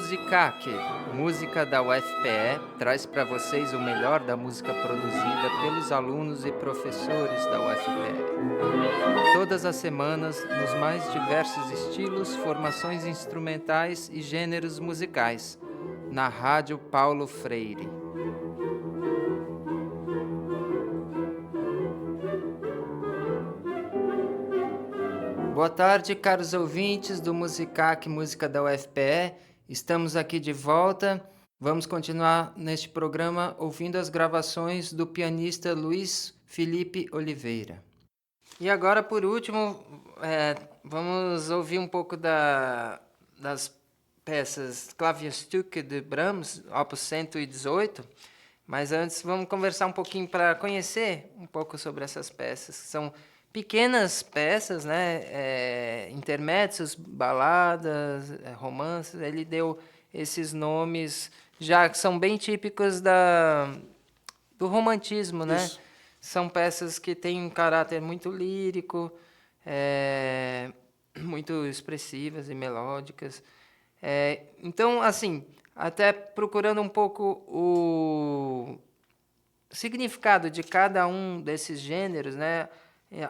Musicaque, música da UFPE, traz para vocês o melhor da música produzida pelos alunos e professores da UFPE. Todas as semanas, nos mais diversos estilos, formações instrumentais e gêneros musicais, na Rádio Paulo Freire. Boa tarde, caros ouvintes do Musicaque, música da UFPE. Estamos aqui de volta. Vamos continuar neste programa ouvindo as gravações do pianista Luiz Felipe Oliveira. E agora, por último, vamos ouvir um pouco das peças Klavierstücke de Brahms, opus 118. Mas antes, vamos conversar um pouquinho para conhecer um pouco sobre essas peças, que são pequenas peças, né? Intermédios, baladas, romances. Ele deu esses nomes já que são bem típicos do romantismo, né? Isso. São peças que têm um caráter muito lírico, muito expressivas e melódicas. Então, assim, até procurando um pouco o significado de cada um desses gêneros, né?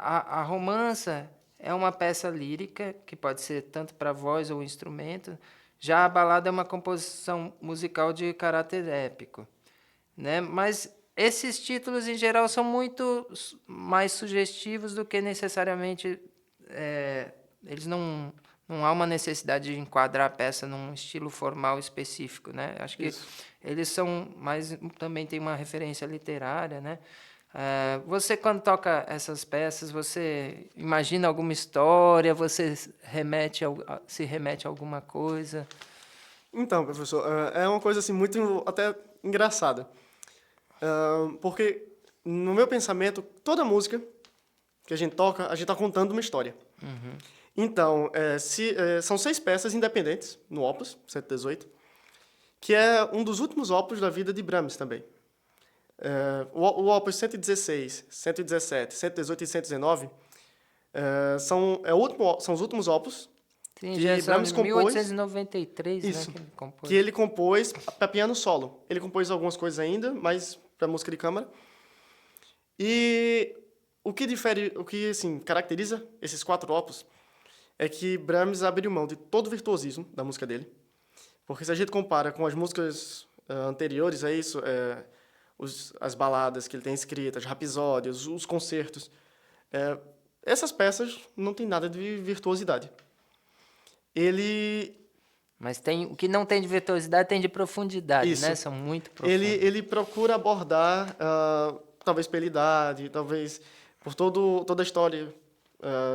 A romança é uma peça lírica, que pode ser tanto para voz ou instrumento. Já a balada é uma composição musical de caráter épico, né? Mas esses títulos, em geral, são muito mais sugestivos do que necessariamente... eles não há uma necessidade de enquadrar a peça num estilo formal específico, né? Acho que eles são mais... Também tem uma referência literária, né? Você, quando toca essas peças, você imagina alguma história? Você se remete a alguma coisa? Então, professor, é uma coisa assim muito até engraçada. Porque no meu pensamento, toda música que a gente toca, a gente está contando uma história. Então, são 6 peças independentes no Opus 118, que é um dos últimos opus da vida de Brahms também. O Opus 116, 117, 118 e 119 são os últimos opus Sim, já que são Brahms de compôs. 1893, Isso. né, que ele compôs. Que ele compôs para piano solo. Ele compôs algumas coisas ainda, mas para música de câmara. E o que assim, caracteriza esses 4 opus é que Brahms abriu mão de todo o virtuosismo da música dele. Porque se a gente compara com as músicas anteriores a isso, as baladas que ele tem escritas, os rapisódios, os concertos, essas peças não têm nada de virtuosidade. Mas o que não tem de virtuosidade tem de profundidade, né? Isso. São muito profundos. Ele procura abordar, talvez pela idade, talvez por toda a história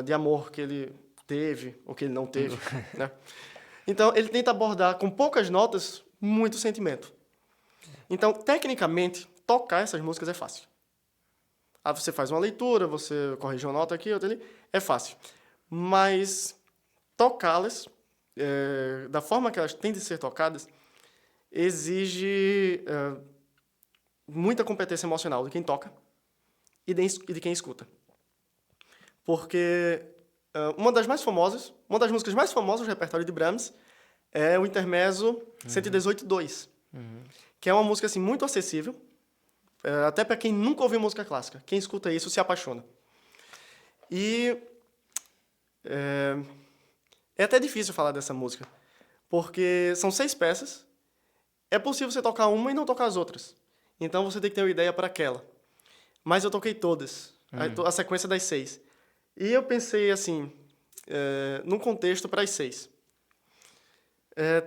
de amor que ele teve, ou que ele não teve, né? Então, ele tenta abordar, com poucas notas, muito sentimento. Então, tecnicamente, tocar essas músicas é fácil. Você faz uma leitura, você corrige uma nota aqui, outra ali, é fácil. Mas tocá-las, da forma que elas têm de ser tocadas, exige muita competência emocional de quem toca e de quem escuta. Porque uma das músicas mais famosas do repertório de Brahms é o Intermezzo 118.2, que é uma música assim, muito acessível, até para quem nunca ouviu música clássica. Quem escuta isso se apaixona. E é até difícil falar dessa música, porque são 6 peças. É possível você tocar uma e não tocar as outras. Então você tem que ter uma ideia para aquela. Mas eu toquei todas, a sequência das 6. E eu pensei assim, num contexto para as 6.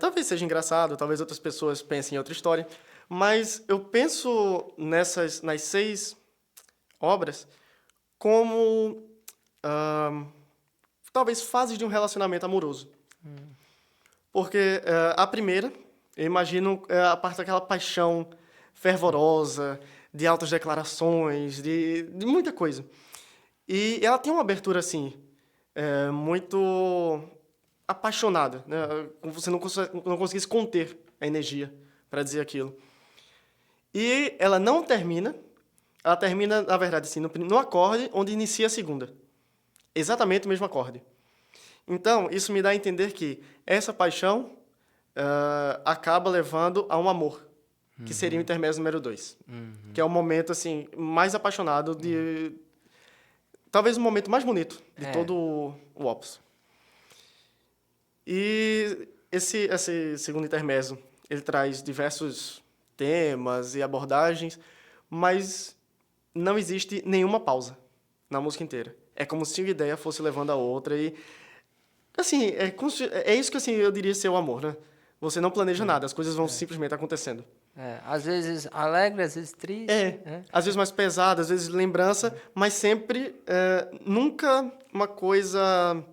Talvez seja engraçado, talvez outras pessoas pensem em outra história, mas eu penso nas 6 obras como talvez fases de um relacionamento amoroso. Porque a primeira, eu imagino a parte daquela paixão fervorosa, de altas declarações, de muita coisa. E ela tem uma abertura, assim, muito apaixonada, né? Você não conseguisse conter a energia para dizer aquilo. E ela não termina, ela termina, na verdade, assim, no acorde onde inicia a segunda. Exatamente o mesmo acorde. Então, isso me dá a entender que essa paixão acaba levando a um amor, que seria o intermezzo número 2, que é o momento assim mais apaixonado de talvez o momento mais bonito de todo o opus. E esse segundo intermezzo, ele traz diversos temas e abordagens, mas não existe nenhuma pausa na música inteira. É como se uma ideia fosse levando a outra e assim, é isso que assim eu diria ser o amor, né? Você não planeja nada, as coisas vão simplesmente acontecendo. Às vezes alegre, às vezes triste. Às vezes mais pesada, às vezes lembrança, mas sempre, nunca uma coisa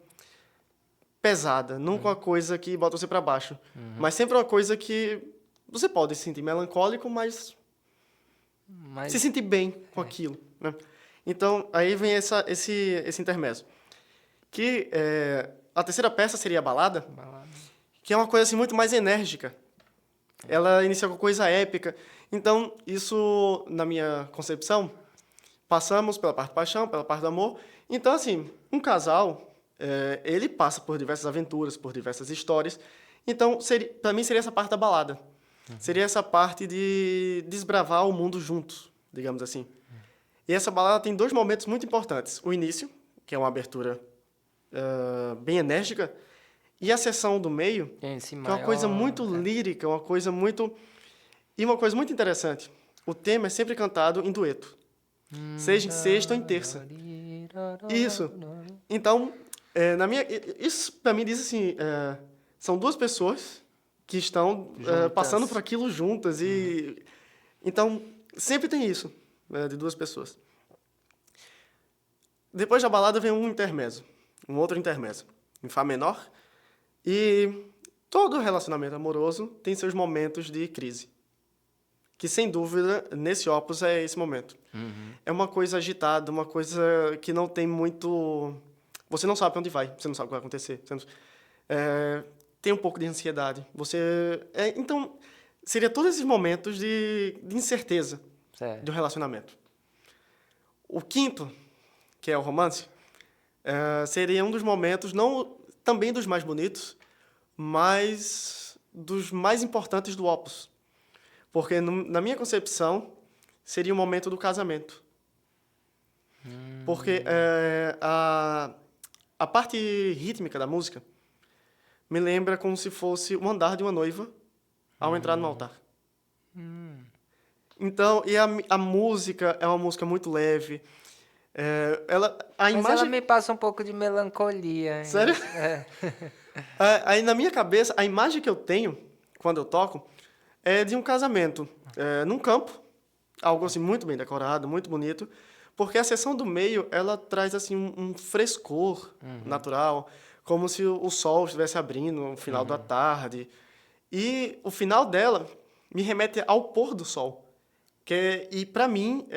pesada, nunca uma coisa que bota você para baixo, mas sempre uma coisa que você pode se sentir melancólico, mas se sentir bem com aquilo, né? Então, aí vem esse intermezzo. Que a terceira peça seria a balada, que é uma coisa assim muito mais enérgica. Ela inicia com coisa épica. Então, isso, na minha concepção, passamos pela parte de paixão, pela parte do amor. Então, assim, um casal, ele passa por diversas aventuras, por diversas histórias. Então, para mim, seria essa parte da balada. Seria essa parte de desbravar o mundo juntos, digamos assim. E essa balada tem 2 momentos muito importantes. O início, que é uma abertura bem enérgica, e a seção do meio, que é uma coisa muito lírica, uma coisa muito... E uma coisa muito interessante, o tema é sempre cantado em dueto, seja em sexta ou em terça. Isso. Então, isso para mim diz assim, são 2 pessoas que estão passando por aquilo juntas. E então, sempre tem isso, de 2 pessoas. Depois da balada vem um outro intermezzo, em Fá menor. E todo relacionamento amoroso tem seus momentos de crise. Que, sem dúvida, nesse opus é esse momento. É uma coisa agitada, uma coisa que não tem muito... Você não sabe para onde vai, você não sabe o que vai acontecer. Tem um pouco de ansiedade. Então, seria todos esses momentos de incerteza de um relacionamento. O quinto, que é o romance, seria um dos momentos, não também dos mais bonitos, mas dos mais importantes do opus. Porque, na minha concepção, seria o momento do casamento. Porque a parte rítmica da música me lembra como se fosse o andar de uma noiva ao entrar no altar. Então, e a música é uma música muito leve. Mas ela me passa um pouco de melancolia. Sério? Aí, na minha cabeça, a imagem que eu tenho, quando eu toco, é de um casamento num campo, algo assim muito bem decorado, muito bonito, porque a seção do meio, ela traz assim um frescor natural, como se o sol estivesse abrindo no final da tarde. E o final dela me remete ao pôr do sol. E, para mim,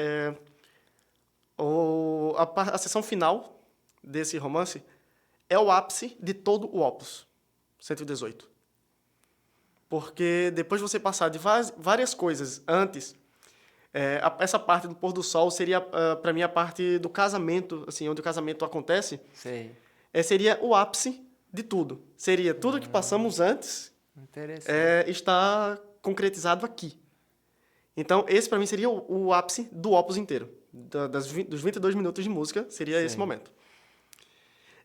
a seção final desse romance é o ápice de todo o opus 118. Porque depois de você passar de várias coisas antes, essa parte do pôr do sol seria, para mim, a parte do casamento, assim, onde o casamento acontece. Sei. Seria o ápice de tudo. Seria tudo que passamos antes está concretizado aqui. Então, esse, para mim, seria o ápice do opus inteiro. Dos 22 minutos de música, seria esse momento.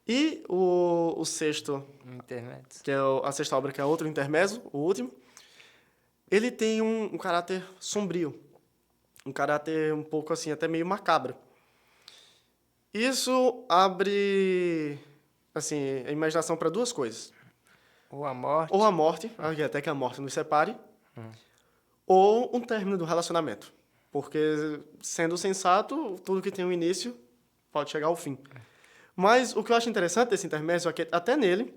E o sexto, que é a sexta obra, que é outro intermezzo, o último, ele tem um caráter sombrio, um caráter um pouco assim, até meio macabro. Isso abre assim, a imaginação para 2 coisas. Ou a morte. Ou a morte, até que a morte nos separe, ou um término do relacionamento. Porque, sendo sensato, tudo que tem um início pode chegar ao fim. Mas o que eu acho interessante desse intermezzo é que, até nele,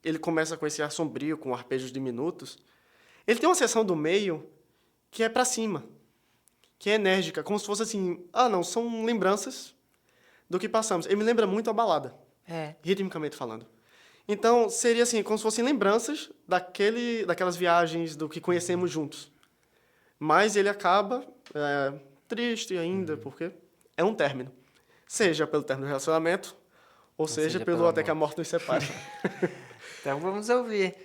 ele começa com esse ar sombrio, com arpejos diminutos. Ele tem uma seção do meio que é para cima, que é enérgica, como se fosse assim, são lembranças do que passamos. Ele me lembra muito a balada, ritmicamente falando. Então, seria assim, como se fossem lembranças daquelas viagens, do que conhecemos juntos. Mas ele acaba triste ainda, porque é um término. Seja pelo término do relacionamento, ou seja pelo até que a morte nos separe. Então vamos ouvir.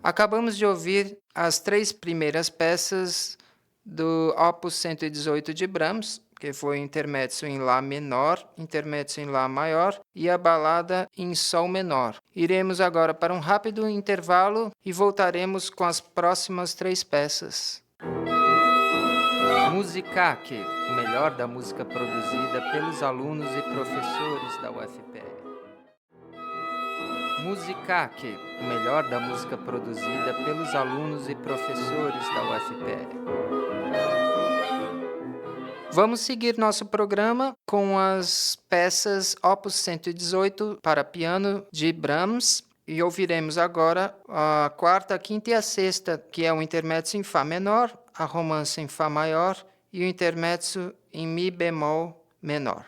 Acabamos de ouvir as 3 primeiras peças do Opus 118 de Brahms, que foi o intermezzo em Lá menor, intermezzo em Lá maior e a balada em Sol menor. Iremos agora para um rápido intervalo e voltaremos com as próximas 3 peças. Musicaque, o melhor da música produzida pelos alunos e professores da UFPE. Musicaque, o melhor da música produzida pelos alunos e professores da UFPE. Vamos seguir nosso programa com as peças Opus 118 para piano de Brahms e ouviremos agora a quarta, a quinta e a sexta, que é o intermezzo em Fá menor, a romança em Fá maior e o intermezzo em Mi bemol menor.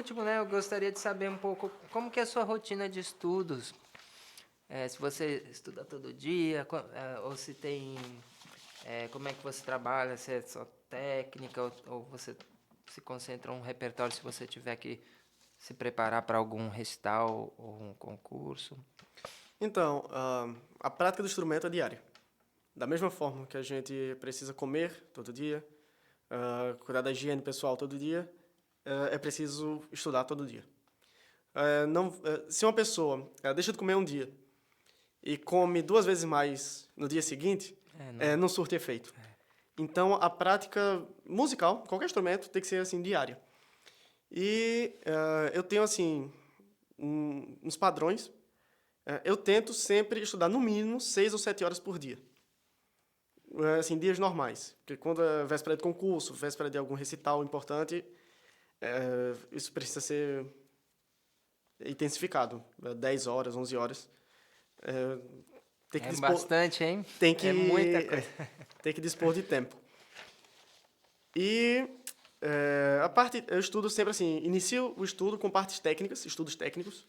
último, né, eu gostaria de saber um pouco como que é a sua rotina de estudos. Se você estuda todo dia, ou se tem... como é que você trabalha, se é só técnica, ou você se concentra em um repertório se você tiver que se preparar para algum recital ou um concurso. Então, a prática do instrumento é diária. Da mesma forma que a gente precisa comer todo dia, cuidar da higiene pessoal todo dia, é preciso estudar todo dia. Se uma pessoa deixa de comer um dia e come 2 vezes mais no dia seguinte, não surte efeito. Então, a prática musical, qualquer instrumento, tem que ser assim diária. E eu tenho assim uns padrões. Eu tento sempre estudar no mínimo 6 ou 7 horas por dia. Assim, dias normais. Porque quando é véspera de concurso, véspera de algum recital importante, isso precisa ser intensificado. 10 horas, 11 horas. Tem que dispor, bastante, hein? Tem que, é muita coisa. Tem que dispor de tempo. E eu estudo sempre assim, inicio o estudo com partes técnicas, estudos técnicos,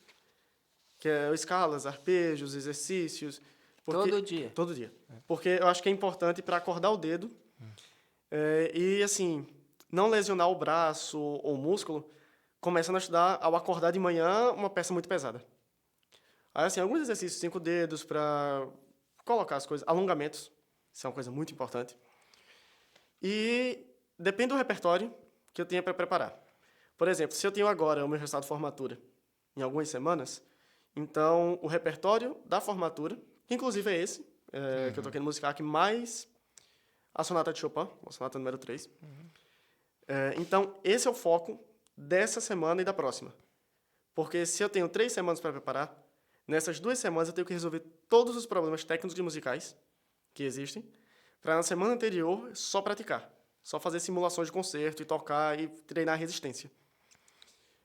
que é escalas, arpejos, exercícios. Todo dia? Todo dia. Porque eu acho que é importante para acordar o dedo e, assim, não lesionar o braço ou o músculo, começando a estudar ao acordar de manhã uma peça muito pesada. Aí, assim, alguns exercícios, 5 dedos para colocar as coisas, alongamentos, isso é uma coisa muito importante. E depende do repertório que eu tenha para preparar. Por exemplo, se eu tenho agora o meu resultado de formatura em algumas semanas, então o repertório da formatura, que inclusive é esse, que eu toquei no Musicac, mais a sonata de Chopin, a sonata número 3. Então, esse é o foco dessa semana e da próxima. Porque se eu tenho 3 semanas para preparar, nessas 2 semanas eu tenho que resolver todos os problemas técnicos e musicais que existem, para na semana anterior só praticar. Só fazer simulações de concerto e tocar e treinar a resistência.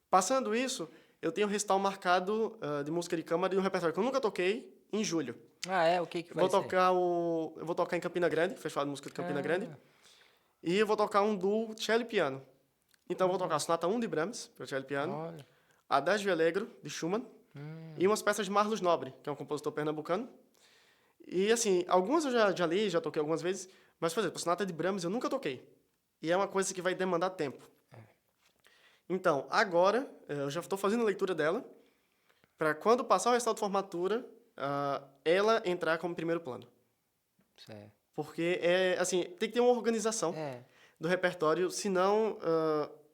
Passando isso, eu tenho um recital marcado de música de câmara de um repertório que eu nunca toquei, em julho. O que vai ser? Eu vou tocar em Campina Grande, Festival de Música de Campina Grande, e eu vou tocar um duo cello e piano. Então, eu vou tocar a Sonata 1 de Brahms, para cello e piano, a Adagio Allegro, de Schumann, e umas peças de Marlos Nobre, que é um compositor pernambucano. E, assim, algumas eu já li, já toquei algumas vezes, mas, por exemplo, a Sonata de Brahms eu nunca toquei. E é uma coisa que vai demandar tempo. Então, agora, eu já estou fazendo a leitura dela, para quando passar o recital de formatura, ela entrar como primeiro plano. Certo. Porque, assim, tem que ter uma organização do repertório, senão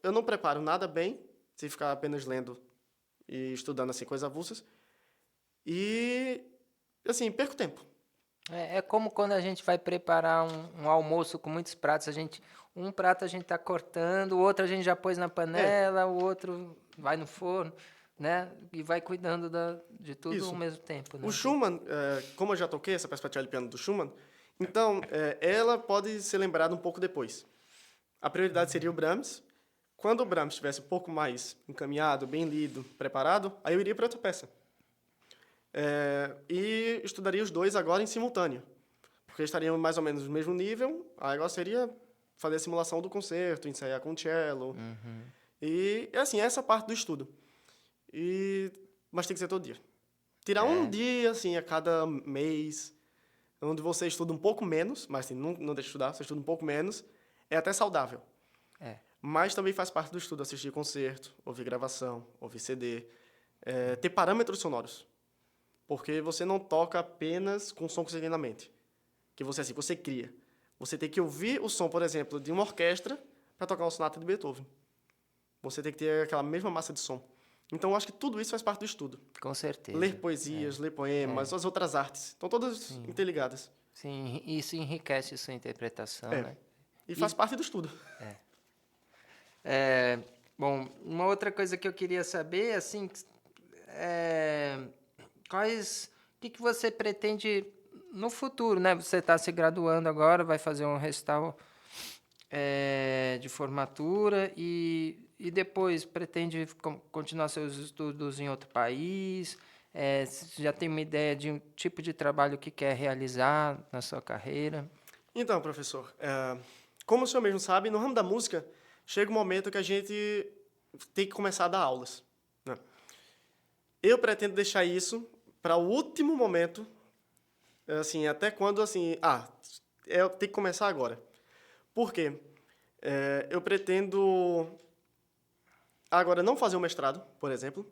eu não preparo nada bem, se ficar apenas lendo e estudando, assim, coisas avulsas. E, assim, perco tempo. É como quando a gente vai preparar um almoço com muitos pratos, um prato a gente está cortando, o outro a gente já pôs na panela, o outro vai no forno, né? E vai cuidando de tudo Isso. ao mesmo tempo, né? O Schumann, como eu já toquei essa peça para cello e piano do Schumann, então ela pode ser lembrada um pouco depois. A prioridade seria o Brahms. Quando o Brahms estivesse um pouco mais encaminhado, bem lido, preparado, aí eu iria para outra peça. E estudaria os dois agora em simultâneo, porque estariam mais ou menos no mesmo nível. Aí agora seria fazer a simulação do concerto, ensaiar com o cello. E, assim, essa parte do estudo. Mas tem que ser todo dia. Tirar um dia, assim, a cada mês, onde você estuda um pouco menos, mas assim, não deixa de estudar, você estuda um pouco menos, é até saudável. Mas também faz parte do estudo assistir concerto, ouvir gravação, ouvir CD, ter parâmetros sonoros. Porque você não toca apenas com o som que você tem na mente. Que você cria. Você tem que ouvir o som, por exemplo, de uma orquestra para tocar uma sonata de Beethoven. Você tem que ter aquela mesma massa de som. Então, eu acho que tudo isso faz parte do estudo. Com certeza. Ler poesias, ler poemas, as outras artes. Estão todas interligadas. Sim, isso enriquece sua interpretação, né? E faz parte do estudo. Bom, uma outra coisa que eu queria saber, assim, o que você pretende no futuro, né? Você está se graduando agora, vai fazer um recital de formatura e depois pretende continuar seus estudos em outro país? Você já tem uma ideia de um tipo de trabalho que quer realizar na sua carreira? Então, professor, como o senhor mesmo sabe, no ramo da música, chega um momento que a gente ter que começar a dar aulas, né? Eu pretendo deixar isso para o último momento, assim, até quando, assim, eu tenho que começar agora. Por quê? Eu pretendo agora não fazer um mestrado, por exemplo.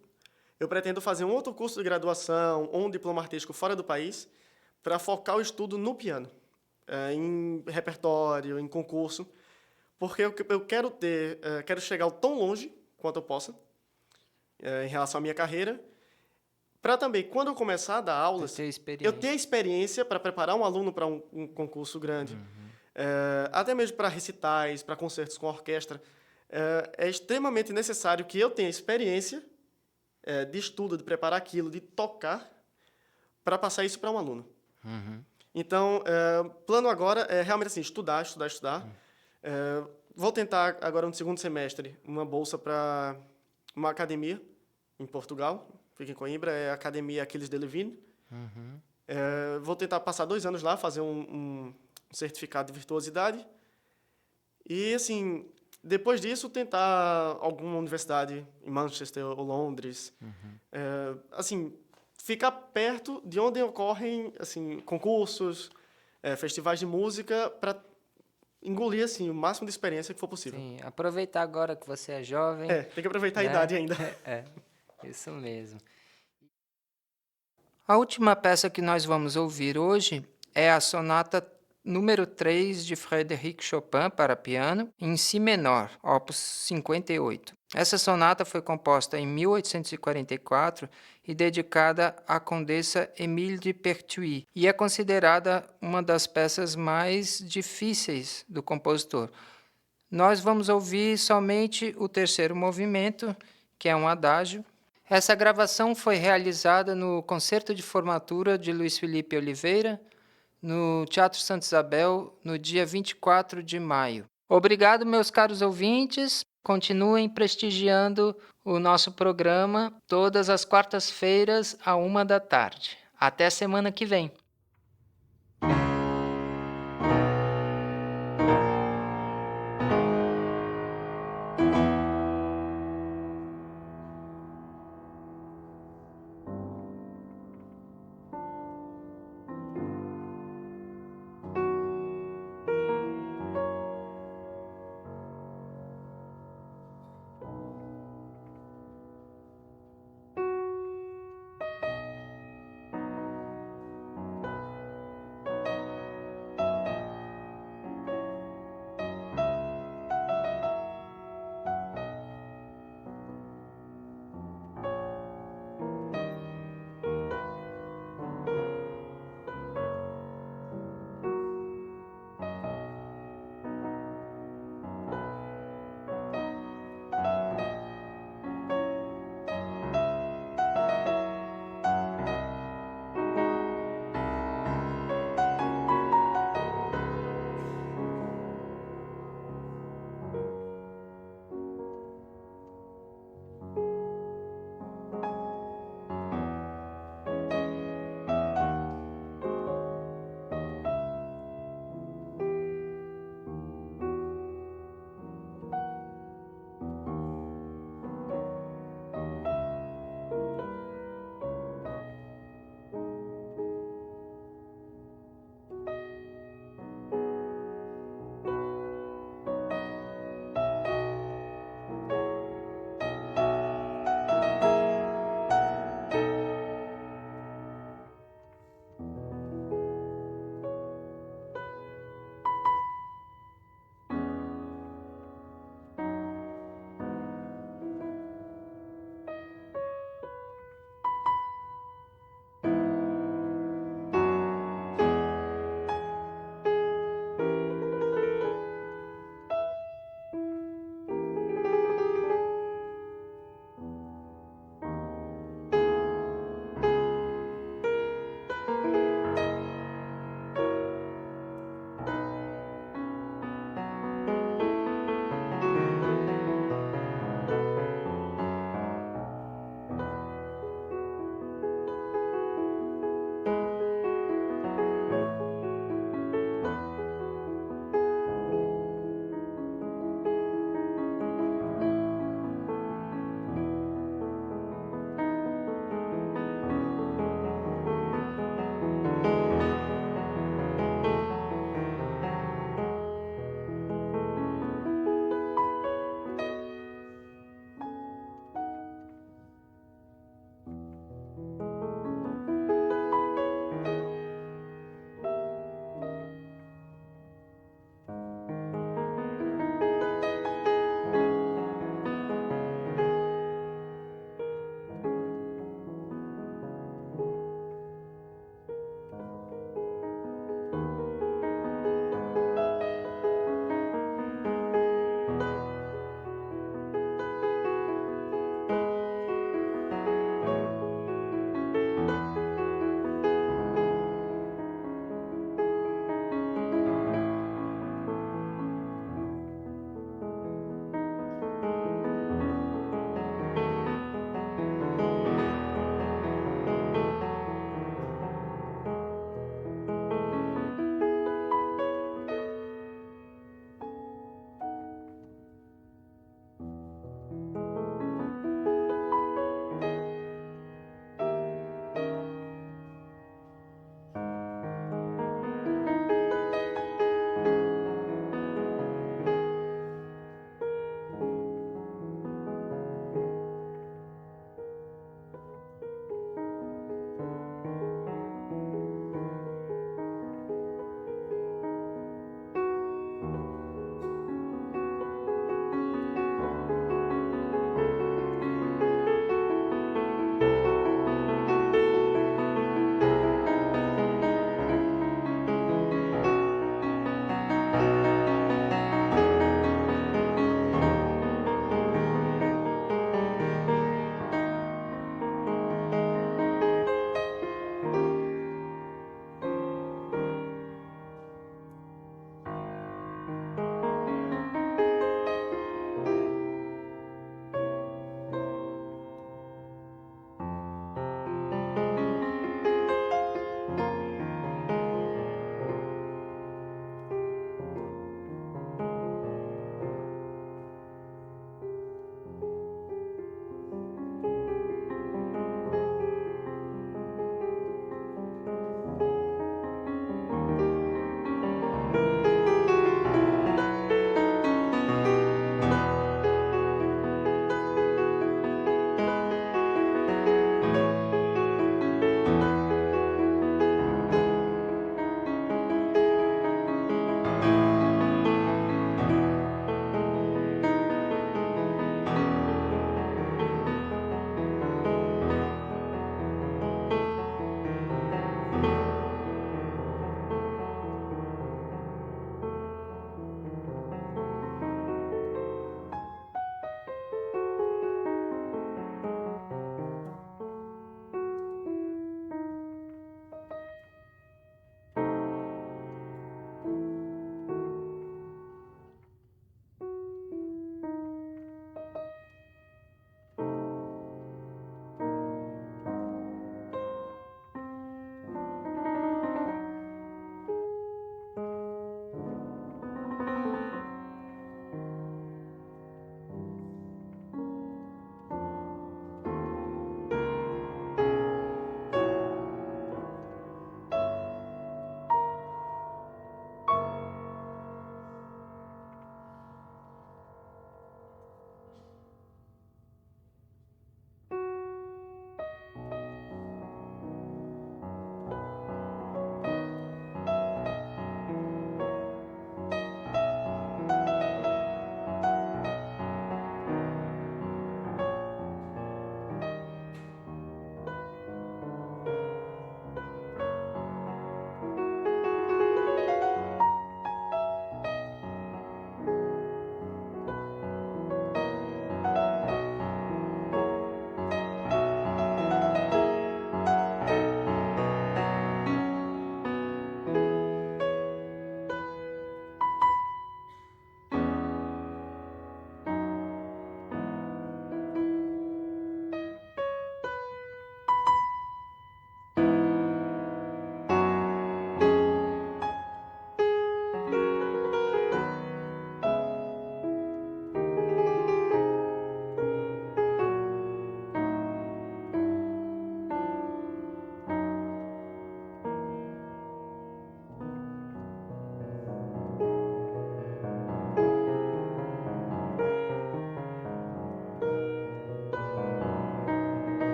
Eu pretendo fazer um outro curso de graduação ou um diploma artístico fora do país para focar o estudo no piano, em repertório, em concurso, porque eu quero chegar tão longe quanto eu possa em relação à minha carreira, para também, quando eu começar a dar Você aulas, tem eu ter experiência. experiência para preparar um aluno para um concurso grande, até mesmo para recitais, para concertos com orquestra. É extremamente necessário que eu tenha experiência de estudo, de preparar aquilo, de tocar, para passar isso para um aluno. Então, plano agora é realmente assim, estudar, estudar, estudar. Vou tentar agora no segundo semestre uma bolsa para uma academia em Portugal, fica em Coimbra, é a Academia Aquiles de Levine. Vou tentar passar 2 anos lá, fazer um certificado de virtuosidade. E, assim, depois disso, tentar alguma universidade em Manchester ou Londres. Assim, ficar perto de onde ocorrem assim, concursos, festivais de música, para engolir assim, o máximo de experiência que for possível. Sim, aproveitar agora que você é jovem, Tem que aproveitar a né? idade ainda. É, isso mesmo. A última peça que nós vamos ouvir hoje é a sonata número 3 de Frédéric Chopin para piano, em si menor, opus 58. Essa sonata foi composta em 1844 e dedicada à condessa Émile de Pertuis e é considerada uma das peças mais difíceis do compositor. Nós vamos ouvir somente o terceiro movimento, que é um adágio. Essa gravação foi realizada no concerto de formatura de Luiz Felipe Oliveira, no Teatro Santa Isabel, no dia 24 de maio. Obrigado, meus caros ouvintes. Continuem prestigiando o nosso programa todas as quartas-feiras, à 1 da tarde. Até semana que vem.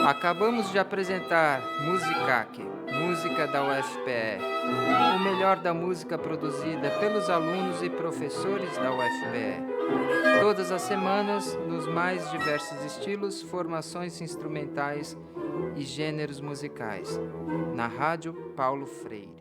Acabamos de apresentar Musicaque, música da UFPE, o melhor da música produzida pelos alunos e professores da UFPE. Todas as semanas, nos mais diversos estilos, formações instrumentais e gêneros musicais, na Rádio Paulo Freire.